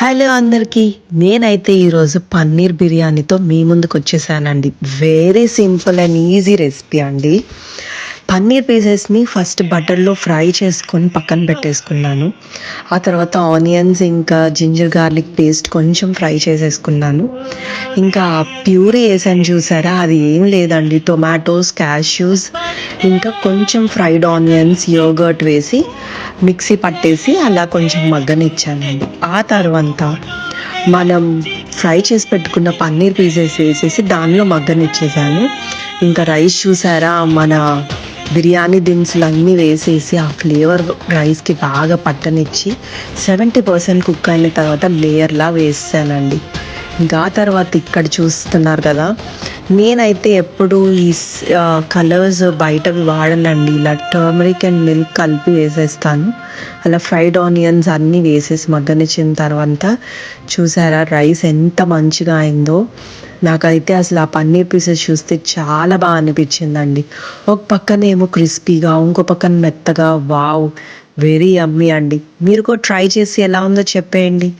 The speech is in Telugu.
హలో అందరికీ. నేనైతే ఈరోజు పన్నీర్ బిర్యానీతో మీ ముందుకు వచ్చేసానండి. Very simple and easy recipe అండి. పన్నీర్ పీసెస్ని ఫస్ట్ బటర్లో ఫ్రై చేసుకొని పక్కన పెట్టేసుకున్నాను. ఆ తర్వాత ఆనియన్స్ ఇంకా జింజర్ గార్లిక్ పేస్ట్ కొంచెం ఫ్రై చేసేసుకున్నాను. ఇంకా ప్యూరీ వేసాను చూసారా, అది ఏం లేదండి, టొమాటోస్, క్యాష్యూస్ ఇంకా కొంచెం ఫ్రైడ్ ఆనియన్స్, యోగర్ట్ వేసి మిక్సీ పట్టేసి అలా కొంచెం మగ్గనిచ్చానండి. ఆ తర్వాత మనం ఫ్రై చేసి పెట్టుకున్న పన్నీర్ పీసెస్ వేసేసి దానిలో మగ్గనిచ్చేసాను. ఇంకా రైస్ చూసారా, మన బిర్యానీ దినుసులు అన్నీ వేసేసి ఆ ఫ్లేవర్ రైస్కి బాగా పట్టనిచ్చి 70% కుక్ అయిన తర్వాత లేయర్లా వేసానండి. ఇంకా ఆ తర్వాత ఇక్కడ చూస్తున్నారు కదా, నేనైతే ఎప్పుడు ఈ కలర్స్ బయటవి వాడనండి. ఇలా టర్మరిక్ అండ్ మిల్క్ కలిపి వేసేస్తాను. అలా ఫ్రైడ్ ఆనియన్స్ అన్నీ వేసేసి మగ్గనిచ్చిన తర్వాత చూసారా రైస్ ఎంత మంచిగా అయిందో. నాకైతే అసలు ఆ పన్నీర్ పీసెస్ చూస్తే చాలా బాగా అనిపించిందండి. ఒక పక్కన ఏమో క్రిస్పీగా, ఇంకో పక్కన మెత్తగా. వావ్, వెరీ యమ్మీ అండి. మీరు కూడా ట్రై చేసి ఎలా ఉందో చెప్పేయండి.